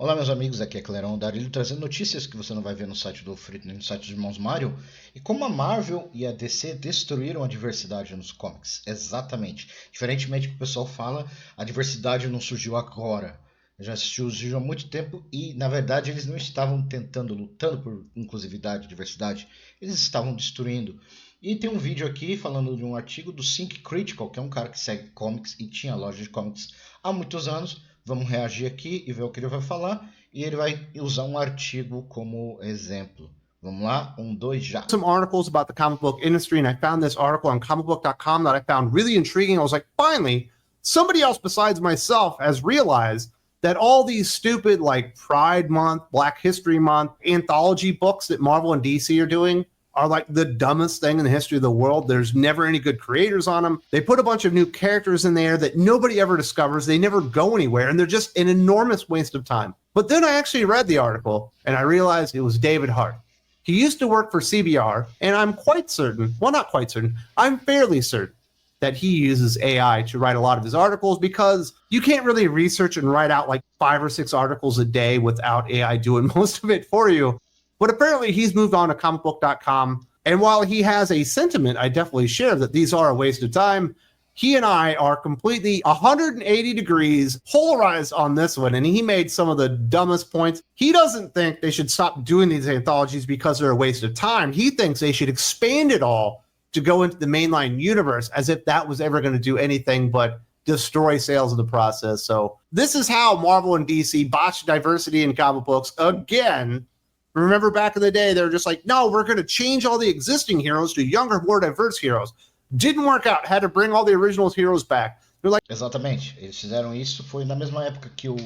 Olá, meus amigos, aqui é Clerão Darilho trazendo notícias que você não vai ver no site do no site dos irmãos Mario e como a Marvel e a DC destruíram a diversidade nos comics. Exatamente. Diferentemente do que o pessoal fala, a diversidade não surgiu agora. Já surgiu há muito tempo e, na verdade, eles não estavam lutando por inclusividade, diversidade. Eles estavam destruindo. E tem um vídeo aqui falando de um artigo do Think Critical, que é um cara que segue comics e tinha loja de comics há muitos anos. Vamos reagir aqui e ver o que ele vai falar. E ele vai usar um artigo como exemplo. Vamos lá? 1, 2, já. Some articles about the comic book industry, and I found this article on comicbook.com that I found really intriguing. I was like, finally, somebody else besides myself has realized that all these stupid, like Pride Month, Black History Month, anthology books that Marvel and DC are doing are like the dumbest thing in the history of the world. There's never any good creators on them. They put a bunch of new characters in there that nobody ever discovers. They never go anywhere, and they're just an enormous waste of time. But then I actually read the article, and I realized it was David Hart. He used to work for CBR, and I'm quite certain, well, not quite certain, I'm fairly certain that he uses AI to write a lot of his articles because you can't really research and write out like 5 or 6 articles a day without AI doing most of it for you. But apparently he's moved on to comicbook.com. And while he has a sentiment I definitely share that these are a waste of time, he and I are completely 180 degrees polarized on this one. And he made some of the dumbest points. He doesn't think they should stop doing these anthologies because they're a waste of time. He thinks they should expand it all to go into the mainline universe, as if that was ever going to do anything but destroy sales in the process. So this is how Marvel and DC botched diversity in comic books again. Remember back in the day, they were just like, no, we're going to change all the existing heroes to younger, more diverse heroes. Didn't work out. Had to bring all the original heroes back. They're like... Exatamente. Eles fizeram isso, foi na mesma época que o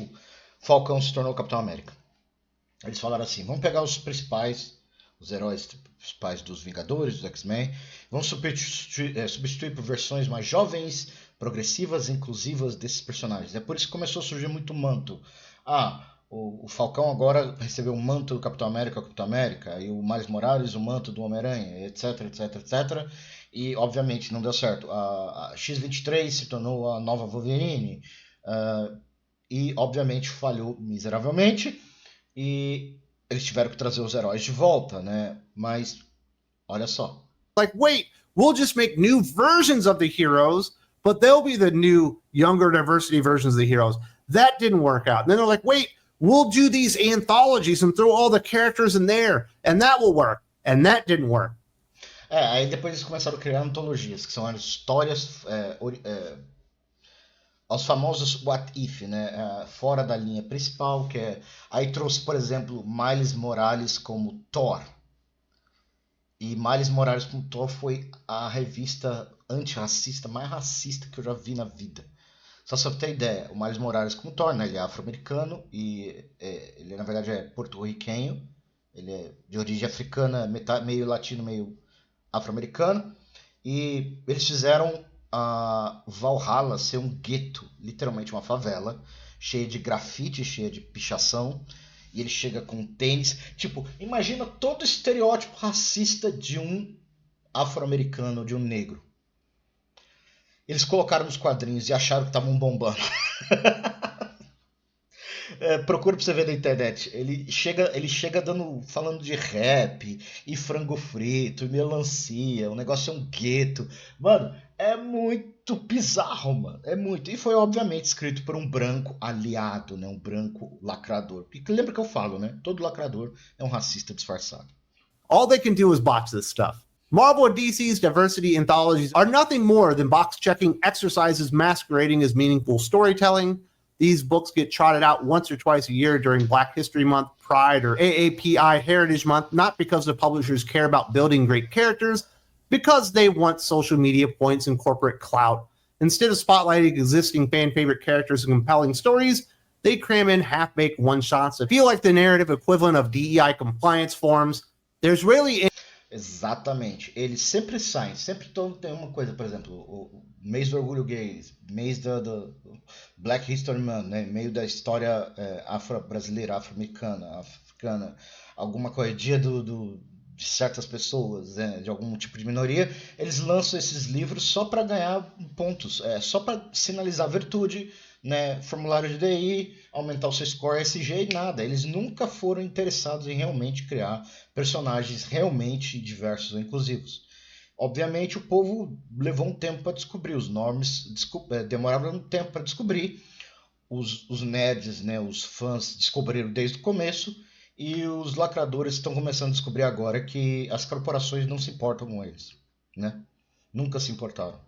Falcão se tornou Capitão América. Eles falaram assim, vamos pegar os principais, os heróis principais dos Vingadores, dos X-Men, vamos substituir por versões mais jovens, progressivas, inclusivas desses personagens. É por isso que começou a surgir muito manto. O Falcão agora recebeu o manto do Capitão América, e o Miles Morales o manto do Homem-Aranha, etc, etc, etc. E, obviamente, não deu certo. A X-23 se tornou a nova Wolverine, e, obviamente, falhou miseravelmente, e eles tiveram que trazer os heróis de volta, né? Mas, olha só. Like, wait, we'll just make new versions of the heroes, but they'll be the new, younger diversity versions of the heroes. That didn't work out. And then they're like, wait, we'll do these anthologies and throw all the characters in there, and that will work. And that didn't work. Aí depois eles começaram a criar antologias, que são as histórias, os famosos What If, né? Fora da linha principal, que é... Aí trouxe, por exemplo, Miles Morales como Thor. E Miles Morales como Thor foi a revista antirracista mais racista que eu já vi na vida. Só pra você ter ideia, o Miles Morales como Thor, né? Ele é afro-americano e ele na verdade é porto-riquenho. Ele é de origem africana, meio latino, meio afro-americano. E eles fizeram a Valhalla ser um gueto, literalmente uma favela, cheia de grafite, cheia de pichação. E ele chega com tênis. Tipo, imagina todo o estereótipo racista de um afro-americano, de um negro. Eles colocaram nos quadrinhos e acharam que estavam bombando. Procura pra você ver na internet. Ele chega falando de rap e frango frito e melancia. O negócio é um gueto. Mano, é muito bizarro, mano. É muito. E foi obviamente escrito por um branco aliado, né? Um branco lacrador. Porque lembra que eu falo, né? Todo lacrador é um racista disfarçado. All they can do is botch this stuff. Marvel and DC's diversity anthologies are nothing more than box-checking exercises masquerading as meaningful storytelling. These books get trotted out once or twice a year during Black History Month, Pride, or AAPI Heritage Month, not because the publishers care about building great characters, because they want social media points and corporate clout. Instead of spotlighting existing fan-favorite characters and compelling stories, they cram in half-baked one-shots that feel like the narrative equivalent of DEI compliance forms. There's really... Exatamente. Eles sempre saem, sempre tem uma coisa, por exemplo, o mês do orgulho gay, mês do Black History Month, né? Meio da história afro-brasileira, afro-americana, africana, alguma coisa, dia de certas pessoas, né? De algum tipo de minoria, eles lançam esses livros só para ganhar pontos, só para sinalizar virtude, né, formulário de DI, aumentar o seu score SG e nada. Eles nunca foram interessados em realmente criar personagens realmente diversos ou inclusivos. Obviamente o povo levou um tempo para descobrir, os norms demoraram um tempo para descobrir, os nerds, né, os fãs descobriram desde o começo, e os lacradores estão começando a descobrir agora que as corporações não se importam com eles, né? Nunca se importaram.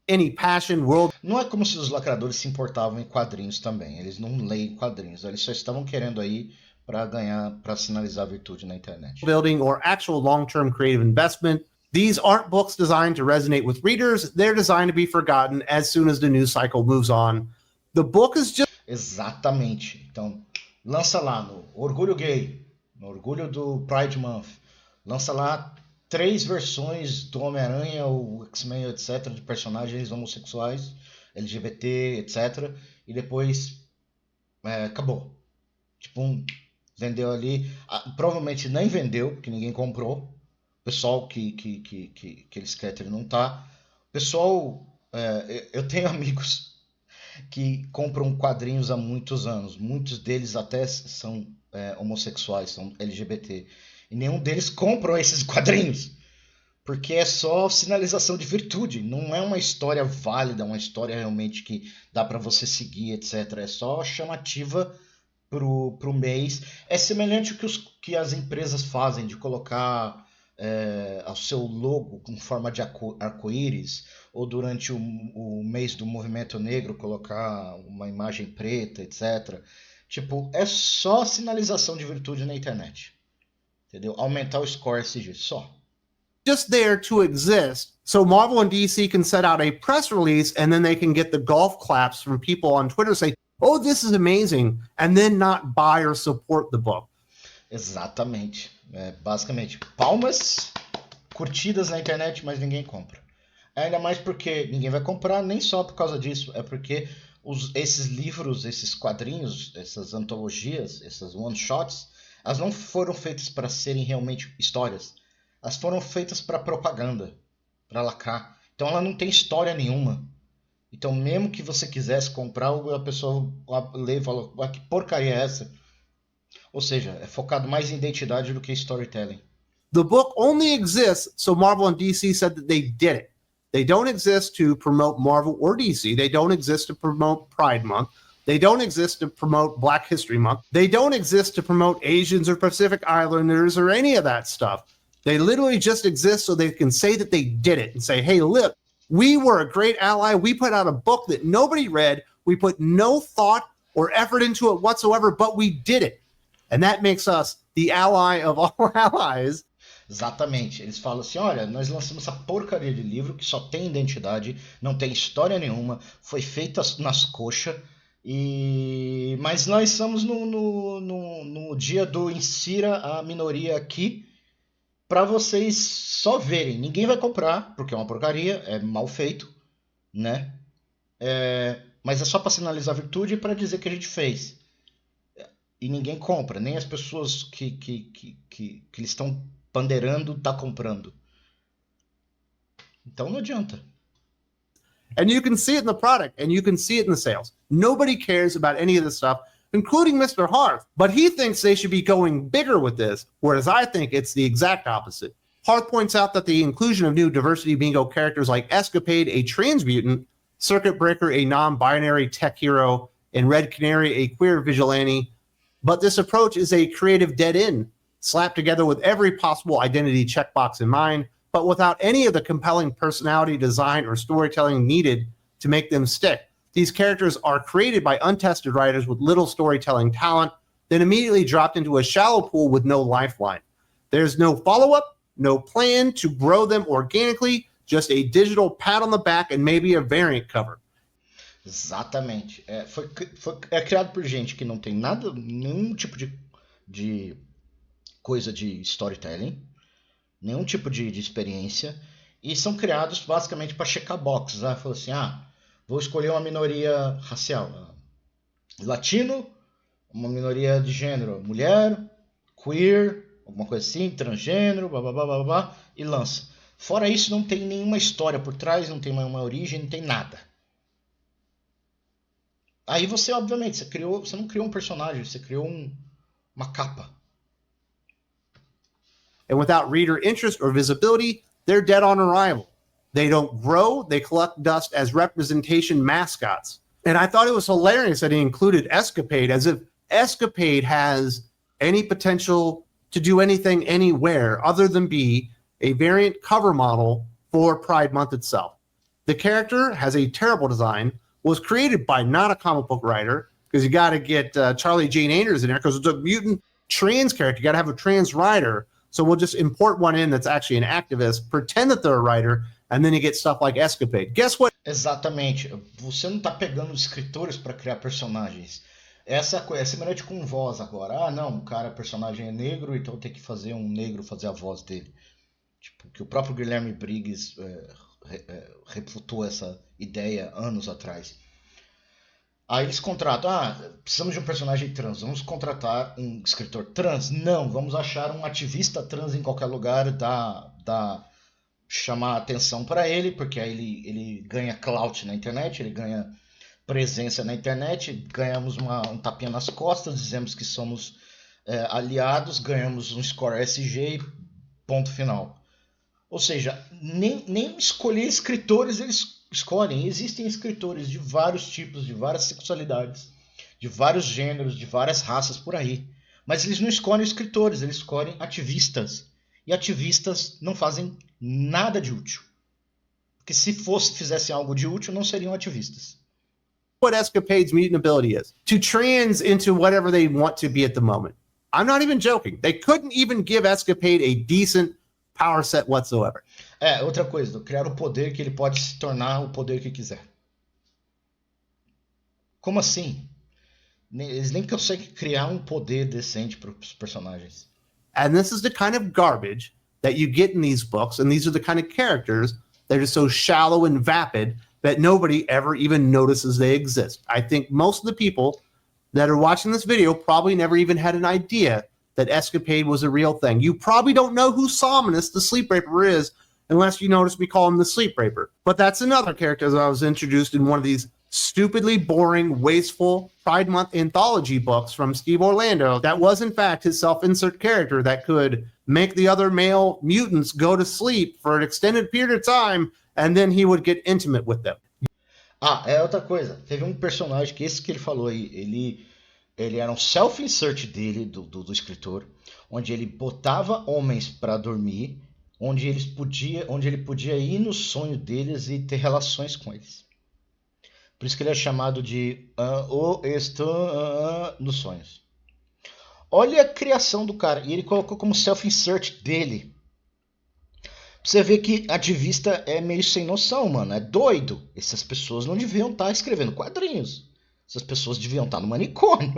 Any passion, world Não é como se os lacradores se importavam em quadrinhos também. Eles não leem quadrinhos. Eles só estavam querendo aí para ganhar, para sinalizar a virtude na internet. building or actual long-term creative investment. These aren't books designed to resonate with readers. They're designed to be forgotten as soon as the news cycle moves on. The book is just... Exatamente. Então, lança lá no Orgulho Gay, no Orgulho do Pride Month. Lança lá 3 versões do Homem-Aranha, o X-Men, etc., de personagens homossexuais, LGBT, etc. E depois acabou. Tipo, vendeu ali. Provavelmente nem vendeu, porque ninguém comprou. O pessoal que eles querem não tá. O pessoal, eu tenho amigos que compram quadrinhos há muitos anos. Muitos deles até são homossexuais, são LGBT. E nenhum deles compram esses quadrinhos. Porque é só sinalização de virtude. Não é uma história válida, uma história realmente que dá para você seguir, etc. É só chamativa pro mês. É semelhante ao que as empresas fazem de colocar o seu logo com forma de arco-íris, ou durante o mês do movimento negro colocar uma imagem preta, etc. Tipo, é só sinalização de virtude na internet. Entendeu? Aumentar o score SG, só. Just there to exist, so Marvel and DC can set out a press release and then they can get the golf claps from people on Twitter saying, oh, this is amazing, and then not buy or support the book. Exatamente. Basicamente, palmas, curtidas na internet, mas ninguém compra. Ainda mais porque ninguém vai comprar, nem só por causa disso, é porque esses livros, esses quadrinhos, essas antologias, essas one-shots, elas não foram feitas para serem realmente histórias. Elas foram feitas para propaganda, para lacrar. Então ela não tem história nenhuma. Então mesmo que você quisesse comprar, a pessoa lê e fala, que porcaria é essa? Ou seja, é focado mais em identidade do que storytelling. The book only exists so Marvel and DC said that they did it. They don't exist to promote Marvel or DC. They don't exist to promote Pride Month. They don't exist to promote Black History Month. They don't exist to promote Asians or Pacific Islanders or any of that stuff. They literally just exist so they can say that they did it and say, hey, look, we were a great ally. We put out a book that nobody read. We put no thought or effort into it whatsoever, but we did it. And that makes us the ally of all allies. Exatamente. Eles falam assim, olha, nós lançamos essa porcaria de livro que só tem identidade, não tem história nenhuma, foi feita nas coxas, mas nós estamos no dia do insira a minoria aqui, para vocês só verem. Ninguém vai comprar, porque é uma porcaria, é mal feito, né? Mas é só para sinalizar a virtude e para dizer que a gente fez. E ninguém compra, nem as pessoas que eles estão pandeirando tá comprando. Então não adianta. And you can see it in the product, and you can see it in the sales. Nobody cares about any of this stuff, including Mr. Hearth. But he thinks they should be going bigger with this, whereas I think it's the exact opposite. Hearth points out that the inclusion of new diversity bingo characters like Escapade, a trans mutant, Circuit Breaker, a non-binary tech hero, and Red Canary, a queer vigilante. But this approach is a creative dead end, slapped together with every possible identity checkbox in mind, but without any of the compelling personality, design, or storytelling needed to make them stick. These characters are created by untested writers with little storytelling talent, then immediately dropped into a shallow pool with no lifeline. There's no follow-up, no plan to grow them organically, just a digital pat on the back and maybe a variant cover. Exatamente. É criado por gente que não tem nada, nenhum tipo de coisa de storytelling, nenhum tipo de experiência, e são criados basicamente para checar boxes. Falou assim, vou escolher uma minoria racial, latino, uma minoria de gênero, mulher, queer, alguma coisa assim, transgênero, blá, blá, blá, blá, blá, e lança. Fora isso, não tem nenhuma história por trás, não tem uma origem, não tem nada. Aí você, obviamente, você não criou um personagem, você criou uma capa. And without reader interest or visibility, they're dead on arrival. They don't grow, they collect dust as representation mascots. And I thought it was hilarious that he included Escapade, as if Escapade has any potential to do anything anywhere other than be a variant cover model for Pride Month itself. The character has a terrible design, was created by not a comic book writer, because you got to get Charlie Jane Anders in there, because it's a mutant trans character. You got to have a trans writer. So we'll just import one in that's actually an activist, pretend that they're a writer, and then you get stuff like Escapade. Guess what? Exatamente. Você não tá pegando escritores para criar personagens. Essa coisa é semelhante com voz agora. Ah, não, o cara, personagem é negro, então tem que fazer um negro fazer a voz dele. Tipo, que o próprio Guilherme Briggs refutou essa ideia anos atrás. Aí eles contratam, precisamos de um personagem trans, vamos contratar um escritor trans? Não, vamos achar um ativista trans em qualquer lugar, chamar atenção para ele, porque aí ele ganha clout na internet, ele ganha presença na internet, ganhamos um tapinha nas costas, dizemos que somos aliados, ganhamos um score SG, ponto final. Ou seja, nem escolher escritores eles escolhem. Existem escritores de vários tipos, de várias sexualidades, de vários gêneros, de várias raças por aí. Mas eles não escolhem escritores, eles escolhem ativistas. E ativistas não fazem nada de útil. Porque se fizessem algo de útil, não seriam ativistas. What Escapade's mutant ability is? To trans into whatever they want to be at the moment. I'm not even joking. They couldn't even give Escapade a decent power set whatsoever. Outra coisa, criar o poder que ele pode se tornar o poder que quiser. Como assim? Eles nem conseguem criar um poder decente para os personagens. And this is the kind of garbage that you get in these books, and these are the kind of characters that are so shallow and vapid that nobody ever even notices they exist. I think most of the people that are watching this video probably never even had an idea that Escapade was a real thing. You probably don't know who Sominus, the Sleep Raper, is unless you notice me call him the Sleep Raper. But that's another character that I was introduced in one of these stupidly boring, wasteful Pride Month anthology books from Steve Orlando that was, in fact, his self-insert character that could make the other male mutants go to sleep for an extended period of time, and then he would get intimate with them. Outra coisa. Teve um personagem que esse que ele falou aí, ele era um self-insert dele, do escritor, onde ele botava homens para dormir, onde ele podia ir no sonho deles e ter relações com eles. Por isso que ele é chamado de nos sonhos. Olha a criação do cara. E ele colocou como self-insert dele. Você vê que ativista é meio sem noção, mano. É doido. Essas pessoas não deviam estar escrevendo quadrinhos. Essas pessoas deviam estar no manicômio.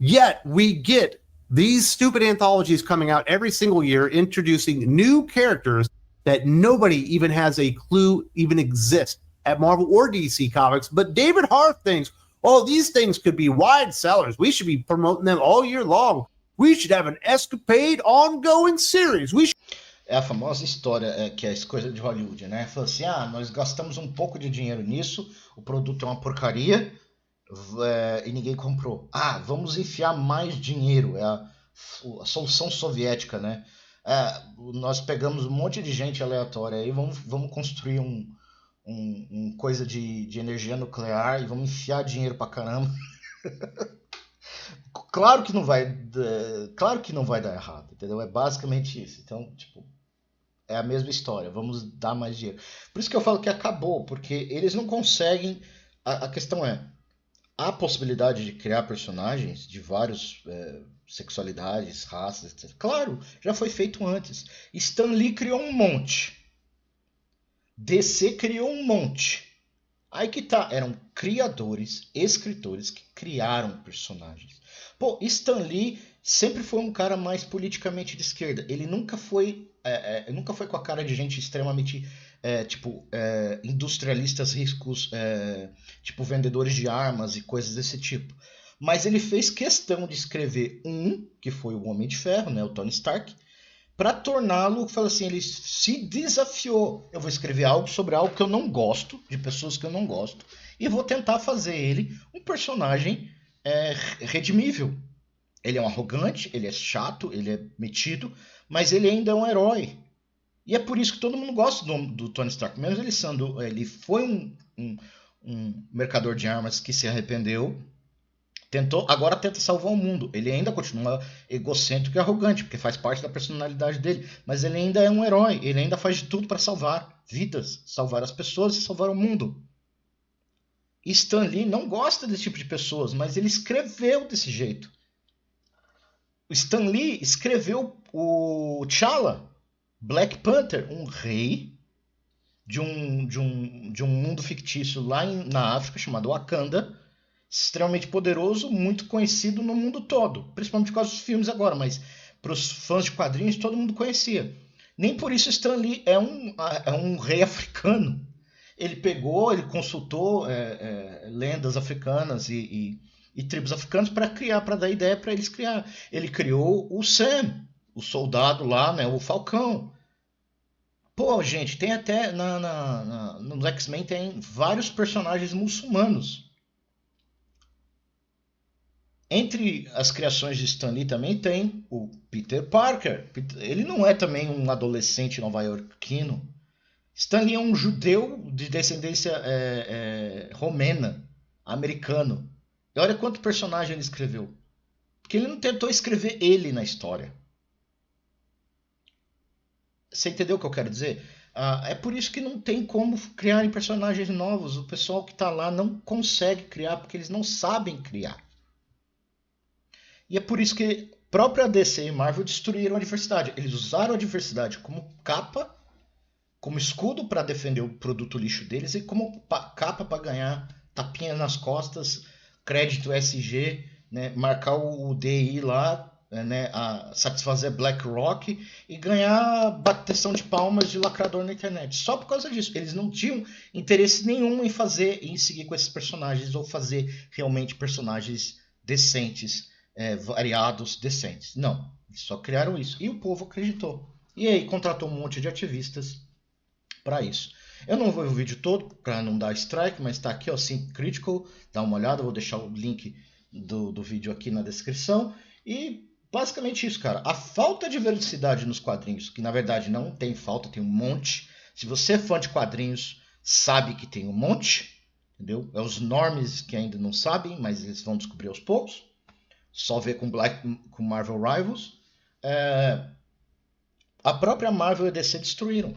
Yet we get these stupid anthologies coming out every single year, introducing new characters that nobody even has a clue even exist at Marvel or DC Comics. But David Harf thinks, these things could be wide sellers. We should be promoting them all year long. We should have an Escapade ongoing series. É a famosa história que é as coisas de Hollywood, né? Fala assim, nós gastamos um pouco de dinheiro nisso, o produto é uma porcaria e ninguém comprou. Vamos enfiar mais dinheiro, é a solução soviética, né? Nós pegamos um monte de gente aleatória aí, vamos construir um coisa de energia nuclear e vamos enfiar dinheiro pra caramba. Claro que não vai dar errado, entendeu? É basicamente isso. Então, é a mesma história. Vamos dar mais dinheiro. Por isso que eu falo que acabou, porque eles não conseguem. A questão é, há a possibilidade de criar personagens de várias sexualidades, raças, etc. Claro, já foi feito antes. Stan Lee criou um monte. DC criou um monte. Aí que tá, eram criadores, escritores que criaram personagens. Stan Lee sempre foi um cara mais politicamente de esquerda. Ele nunca foi com a cara de gente extremamente industrialistas ricos, vendedores de armas e coisas desse tipo. Mas ele fez questão de escrever que foi o Homem de Ferro, né, o Tony Stark, para torná-lo, ele se desafiou. Eu vou escrever algo sobre algo que eu não gosto, de pessoas que eu não gosto, e vou tentar fazer ele um personagem redimível. Ele é um arrogante, ele é chato, ele é metido, mas ele ainda é um herói. E é por isso que todo mundo gosta do Tony Stark. Mesmo ele foi um mercador de armas que se arrependeu, agora tenta salvar o mundo. Ele ainda continua egocêntrico e arrogante, porque faz parte da personalidade dele. Mas ele ainda é um herói, ele ainda faz de tudo para salvar vidas, salvar as pessoas e salvar o mundo. E Stan Lee não gosta desse tipo de pessoas, mas ele escreveu desse jeito. O Stan Lee escreveu o T'Challa, Black Panther, um rei de um mundo fictício lá na África chamado Wakanda, extremamente poderoso, muito conhecido no mundo todo, principalmente por causa dos filmes agora, mas para os fãs de quadrinhos todo mundo conhecia. Nem por isso Stan Lee é um rei africano. Ele consultou lendas africanas e tribos africanas para dar ideia para eles criar. Ele criou o Sam, o soldado lá, né, o Falcão. Pô, gente, tem até nos X-Men tem vários personagens muçulmanos. Entre as criações de Stan Lee também tem o Peter Parker. Ele não é também um adolescente nova-iorquino. Stan Lee é um judeu de descendência romena, americano. E olha quanto personagem ele escreveu. Porque ele não tentou escrever ele na história. Você entendeu o que eu quero dizer? É por isso que não tem como criarem personagens novos. O pessoal que está lá não consegue criar porque eles não sabem criar. E é por isso que própria DC e Marvel destruíram a diversidade. Eles usaram a diversidade como capa, como escudo para defender o produto lixo deles e como capa para ganhar tapinha nas costas, crédito SG, né, marcar o DI lá, né, satisfazer BlackRock e ganhar bateção de palmas de lacrador na internet. Só por causa disso. Eles não tinham interesse nenhum em seguir com esses personagens ou fazer realmente personagens decentes, variados, decentes. Não. Eles só criaram isso. E o povo acreditou. E aí contratou um monte de ativistas para isso. Eu não vou ver o vídeo todo para não dar strike, mas está aqui, ó, Think Critical. Dá uma olhada, vou deixar o link do vídeo aqui na descrição. E basicamente isso, cara. A falta de velocidade nos quadrinhos, que na verdade não tem falta, tem um monte. Se você é fã de quadrinhos, sabe que tem um monte, entendeu? É os normies que ainda não sabem, mas eles vão descobrir aos poucos. Só ver com Marvel Rivals. A própria Marvel e a DC destruíram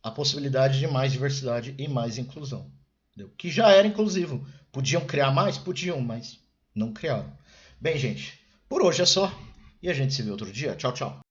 a possibilidade de mais diversidade e mais inclusão. Entendeu? Que já era inclusivo. Podiam criar mais? Podiam, mas não criaram. Bem, gente, por hoje é só. E a gente se vê outro dia. Tchau, tchau.